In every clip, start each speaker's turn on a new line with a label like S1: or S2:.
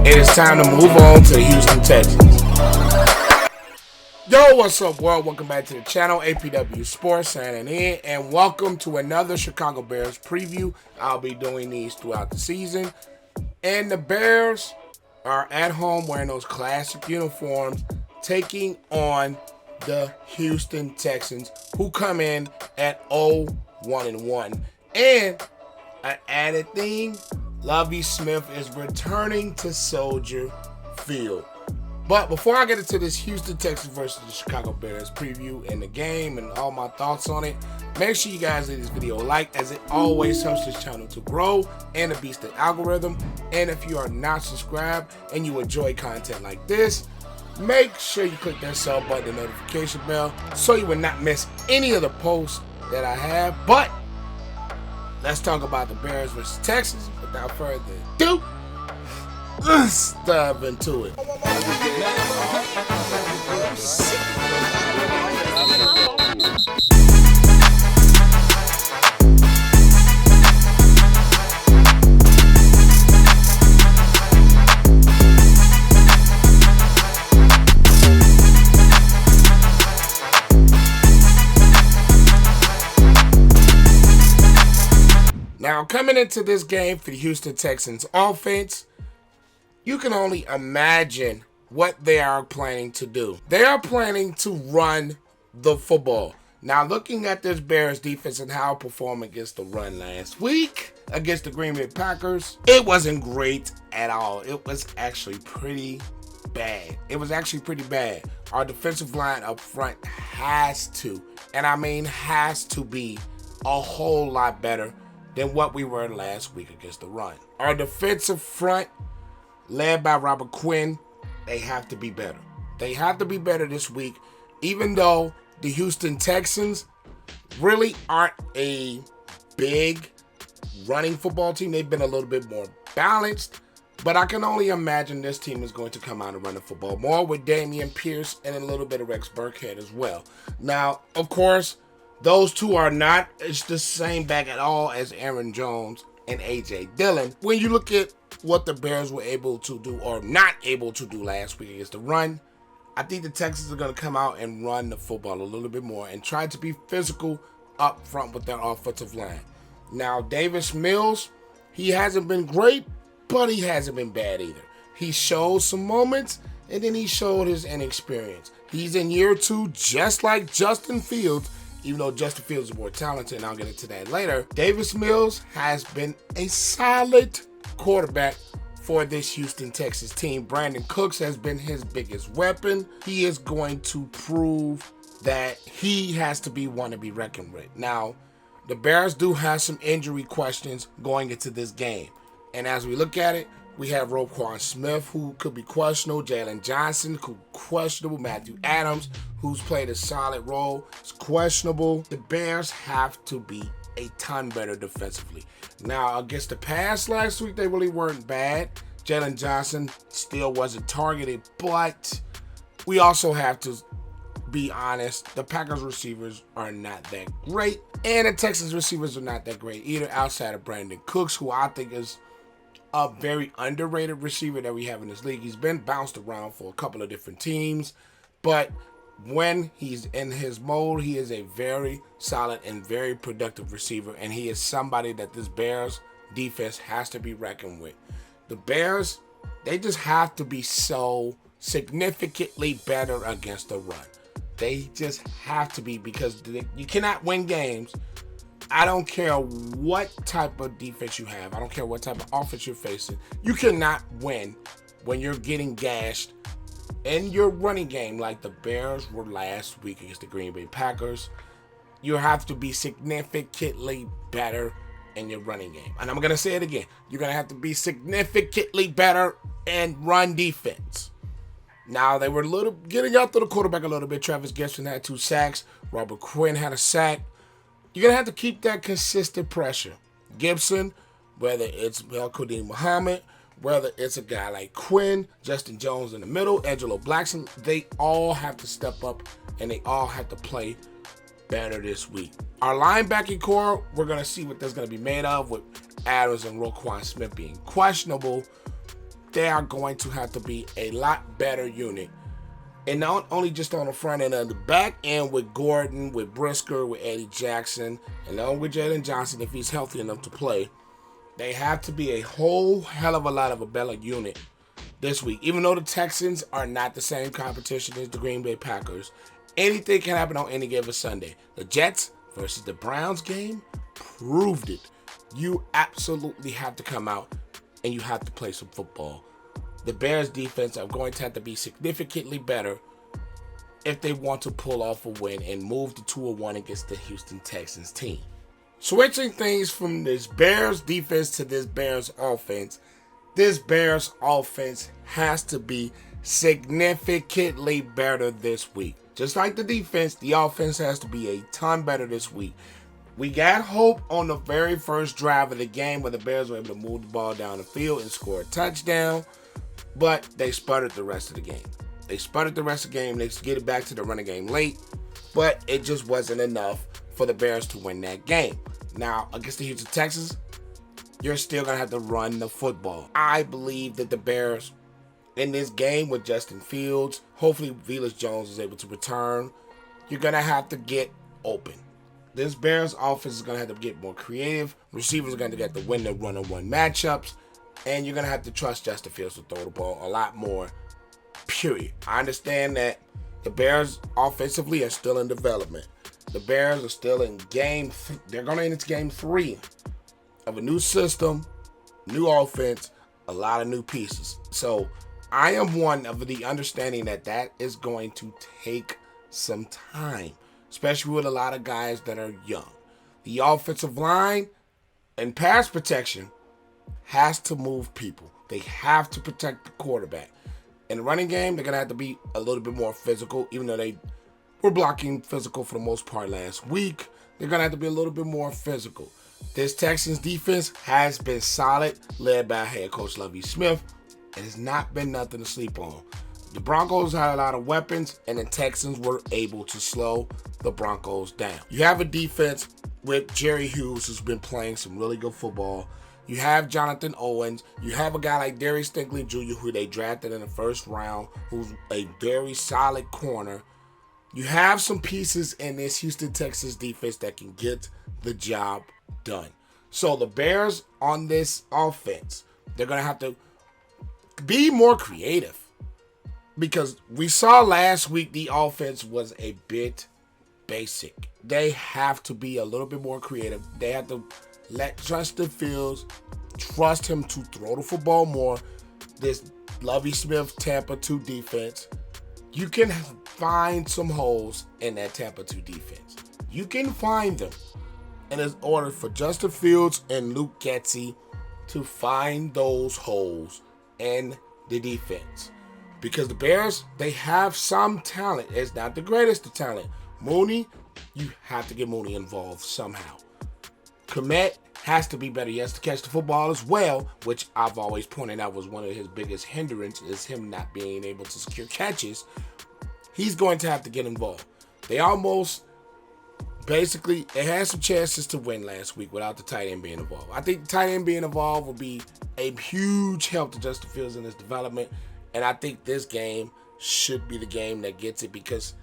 S1: It is time to move on to the Houston Texans. Yo, what's up, world? Welcome back to the channel. APW Sports signing in, and welcome to another Chicago Bears preview. I'll be doing these throughout the season. And the Bears are at home wearing those classic uniforms, taking on the Houston Texans, who come in at 0-1-1. And an added thing, Lovie Smith is returning to Soldier Field. But before I get into this Houston Texans versus the Chicago Bears preview and the game and all my thoughts on it, make sure you guys leave this video a like, as it always helps this channel to grow and to beat the algorithm. And if you are not subscribed and you enjoy content like this, make sure you click that sub button and notification bell so you will not miss any of the posts that I have. But let's talk about the Bears versus Texans. Without further ado, let's dive into it. Now, coming into this game for the Houston Texans offense, you can only imagine what they are planning to do. They are planning to run the football. Now, looking at this Bears defense and how it performed against the run last week against the Green Bay Packers, it wasn't great at all. It was actually pretty bad. Our defensive line up front has to, and I mean has to, be a whole lot better than what we were last week against the run. Our defensive front, led by Quinn, they have to be better. They have to be better this week, even though the Houston Texans really aren't a big running football team. They've been a little bit more balanced, but I can only imagine this team is going to come out and run the football more with Damian Pierce and a little bit of Rex Burkhead as well. Now, of course, those two are not the same back at all as Aaron Jones and A.J. Dillon. When you look at what the Bears were able to do or not able to do last week against the run, I think the Texans are going to come out and run the football a little bit more and try to be physical up front with their offensive line. Now, Davis Mills, he hasn't been great, but he hasn't been bad either. He showed some moments, and then he showed his inexperience. He's in year 2, just like Justin Fields. Even though Justin Fields is more talented, and I'll get into that later, Davis Mills has been a solid quarterback for this Houston Texans team. Brandon Cooks has been his biggest weapon. He is going to prove that he has to be one to be reckoned with. Now, the Bears do have some injury questions going into this game. And as we look at it, we have Roquan Smith, who could be questionable. Jalen Johnson, who questionable. Matthew Adams, who's played a solid role, is questionable. The Bears have to be a ton better defensively. Now, against the pass last week, they really weren't bad. Jalen Johnson still wasn't targeted, but we also have to be honest. The Packers receivers are not that great, and the Texans receivers are not that great either, outside of Brandon Cooks, who I think is a very underrated receiver that we have in this league. He's been bounced around for a couple of different teams, but when he's in his mode, he is a very solid and very productive receiver, and he is somebody that this Bears defense has to be reckoned with. The Bears, they just have to be so significantly better against the run. They just have to be, because you cannot win games. I don't care what type of defense you have. I don't care what type of offense you're facing. You cannot win when you're getting gashed in your running game like the Bears were last week against the Green Bay Packers. You have to be significantly better in your running game. And I'm going to say it again. You're going to have to be significantly better in run defense. Now, they were getting after the quarterback a little bit. Travis Gibson had 2 sacks. Robert Quinn had a sack. You're going to have to keep that consistent pressure. Gibson, whether it's Khalil Muhammad, whether it's a guy like Quinn, Justin Jones in the middle, Angelo Blackson, they all have to step up and they all have to play better this week. Our linebacking core, we're going to see what that's going to be made of with Adams and Roquan Smith being questionable. they are going to have to be a lot better unit. And not only just on the front end, on the back end with Gordon, with Brisker, with Eddie Jackson, and along with Jalen Johnson if he's healthy enough to play. They have to be a whole hell of a lot of a better unit this week. Even though the Texans are not the same competition as the Green Bay Packers, anything can happen on any given Sunday. The Jets versus the Browns game proved it. You absolutely have to come out and you have to play some football. The Bears defense are going to have to be significantly better if they want to pull off a win and move to 2-1 against the Houston Texans team. Switching things from this Bears defense to this Bears offense has to be significantly better this week. Just like the defense, the offense has to be a ton better this week. We got hope on the very first drive of the game where the Bears were able to move the ball down the field and score a touchdown. But they sputtered the rest of the game. They get it back to the running game late, but it just wasn't enough for the Bears to win that game. Now, against the Houston Texans, you're still going to have to run the football. I believe that the Bears, in this game with Justin Fields, hopefully Velus Jones is able to return, you're going to have to get open. This Bears offense is going to have to get more creative. Receivers are going to get to win the one-on-one matchups. And you're going to have to trust Justin Fields to throw the ball a lot more, period. I understand that the Bears offensively are still in development. The Bears are still in they're going into game 3 of a new system, new offense, a lot of new pieces. So I am one of the understanding that is going to take some time, especially with a lot of guys that are young. The offensive line and pass protection has to move people. They have to protect the quarterback. In the running game, they're going to have to be a little bit more physical, even though they were blocking physical for the most part last week. They're going to have to be a little bit more physical. This Texans defense has been solid, led by head coach Lovie Smith. It has not been nothing to sleep on. The Broncos had a lot of weapons, and the Texans were able to slow the Broncos down. You have a defense with Jerry Hughes, who's been playing some really good football. You have Jonathan Owens. You have a guy like Darius Stingley Jr., who they drafted in the first round, who's a very solid corner. You have some pieces in this Houston Texans defense that can get the job done. So the Bears on this offense, they're going to have to be more creative. Because we saw last week the offense was a bit basic. They have to be a little bit more creative. They have to let Justin Fields trust him to throw the football more. This Lovie Smith Tampa 2 defense, you can find some holes in that Tampa 2 defense. You can find them. And it's order for Justin Fields and Luke Getsy to find those holes in the defense. Because the Bears, they have some talent. It's not the greatest of talent. Mooney, you have to get Mooney involved somehow. Kmet has to be better. He has to catch the football as well, which I've always pointed out was one of his biggest hindrances, is him not being able to secure catches. He's going to have to get involved. They had some chances to win last week without the tight end being involved. I think the tight end being involved will be a huge help to Justin Fields in his development, and I think this game should be the game that gets it, because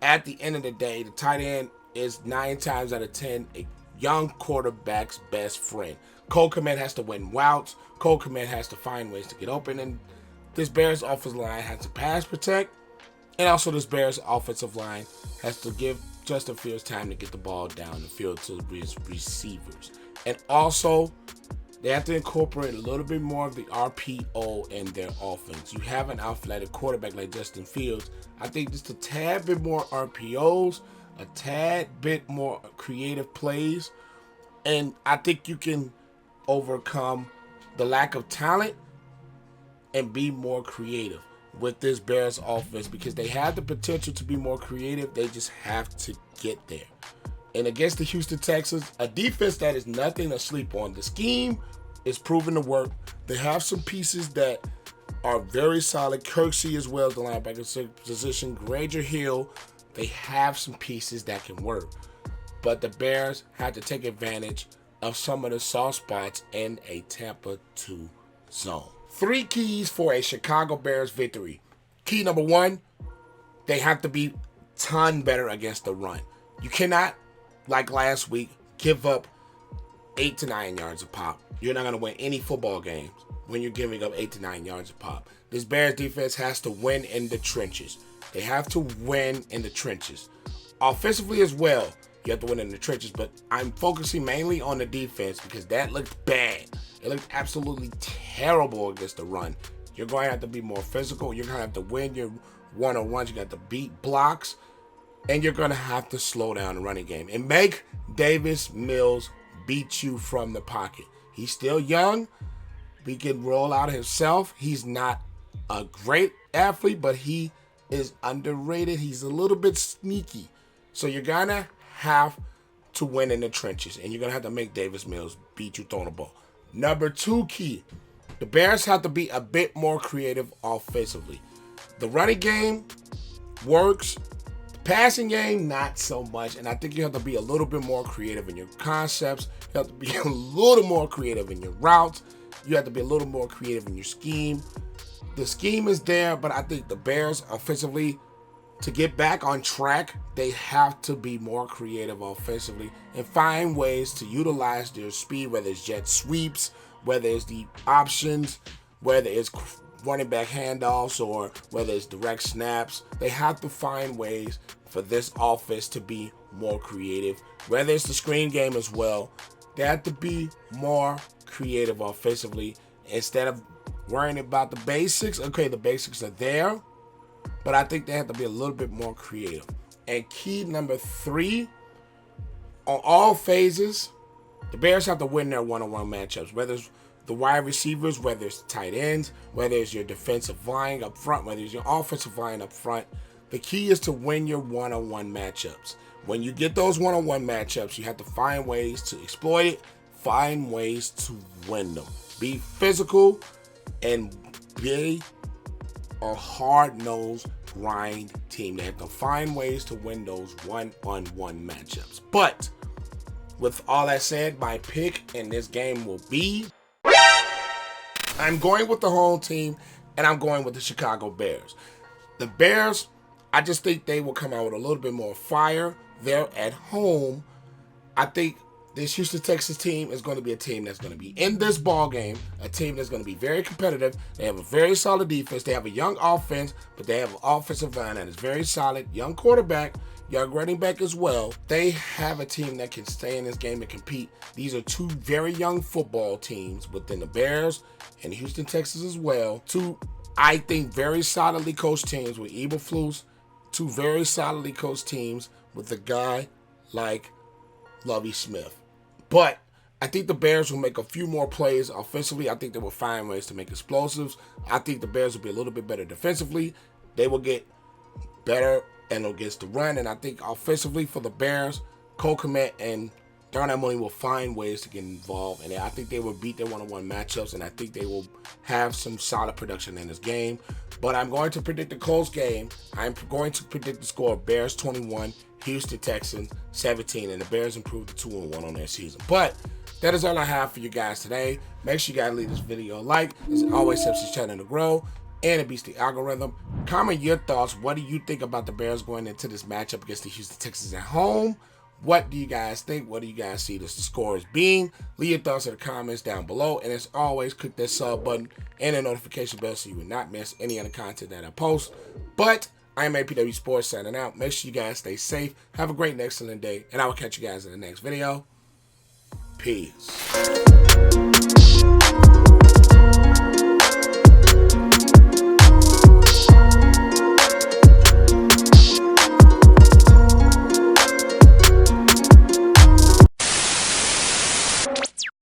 S1: at the end of the day, the tight end is 9 times out of 10 a young quarterback's best friend. Cole Kmet has to win routes. Cole Kmet has to find ways to get open. And this Bears offensive line has to pass protect. And also this Bears offensive line has to give Justin Fields time to get the ball down the field to his receivers. And also, they have to incorporate a little bit more of the RPO in their offense. You have an athletic quarterback like Justin Fields. I think just a tad bit more RPOs, a tad bit more creative plays, and I think you can overcome the lack of talent and be more creative with this Bears offense, because they have the potential to be more creative. They just have to get there. And against the Houston Texans, a defense that is nothing to sleep on. The scheme is proven to work. They have some pieces that are very solid. Kirksey as well as the linebacker position. Granger Hill. They have some pieces that can work. But the Bears have to take advantage of some of the soft spots in a Tampa 2 zone. 3 keys for a Chicago Bears victory. Key number 1, they have to be ton better against the run. You cannot, like last week, give up 8 to 9 yards a pop. You're not going to win any football games when you're giving up 8 to 9 yards a pop. This Bears defense has to win in the trenches. They have to win in the trenches. Offensively as well, you have to win in the trenches, but I'm focusing mainly on the defense because that looked bad. It looked absolutely terrible against the run. You're going to have to be more physical. You're going to have to win your one-on-ones. You got to beat blocks, and you're going to have to slow down the running game and make Davis Mills beat you from the pocket. He's still young. He can roll out himself. He's not a great athlete, but he is underrated. He's a little bit sneaky. So you're going to have to win in the trenches, and you're going to have to make Davis Mills beat you throwing the ball. Number 2 key, the Bears have to be a bit more creative offensively. The running game works. The passing game, not so much. And I think you have to be a little bit more creative in your concepts. You have to be a little more creative in your routes. You have to be a little more creative in your scheme. The scheme is there, but I think the Bears offensively, to get back on track, they have to be more creative offensively and find ways to utilize their speed, whether it's jet sweeps, whether it's the options, whether it's running back handoffs, or whether it's direct snaps. They have to find ways for this offense to be more creative, whether it's the screen game as well. They have to be more creative offensively instead of worrying about the basics. Okay, the basics are there, but I think they have to be a little bit more creative. And key number 3, on all phases, the Bears have to win their one-on-one matchups, whether it's the wide receivers, whether it's tight ends, whether it's your defensive line up front, whether it's your offensive line up front. The key is to win your one-on-one matchups. When you get those one-on-one matchups, you have to find ways to exploit it, find ways to win them. Be physical and be a hard-nosed grind team. They have to find ways to win those one-on-one matchups. But with all that said, my pick in this game will be, I'm going with the home team, and I'm going with the Chicago Bears. The Bears, I just think they will come out with a little bit more fire. They're at home. I think this Houston Texans team is going to be a team that's going to be in this ball game, a team that's going to be very competitive. They have a very solid defense. They have a young offense, but they have an offensive line that is very solid. Young quarterback, young running back as well. They have a team that can stay in this game and compete. These are 2 very young football teams within the Bears and Houston Texans as well. 2, I think, very solidly coached teams with Eberflus. 2 very solidly coached teams with a guy like Lovie Smith. But I think the Bears will make a few more plays offensively. I think they will find ways to make explosives. I think the Bears will be a little bit better defensively. They will get better and against the run. And I think offensively for the Bears, Kmet and Darnell Mooney will find ways to get involved. And I think they will beat their one-on-one matchups. And I think they will have some solid production in this game. But I'm going to predict a close game. I'm going to predict the score of Bears 21, Houston Texans 17. And the Bears improve to 2-1 on their season. But that is all I have for you guys today. Make sure you guys leave this video a like. As always, helps this channel to grow. And it beats the algorithm. Comment your thoughts. What do you think about the Bears going into this matchup against the Houston Texans at home? What do you guys think? What do you guys see the score as being? Leave your thoughts in the comments down below. And as always, click that sub button and the notification bell so you will not miss any other content that I post. But I am APW Sports signing out. Make sure you guys stay safe. Have a great and excellent day. And I will catch you guys in the next video. Peace.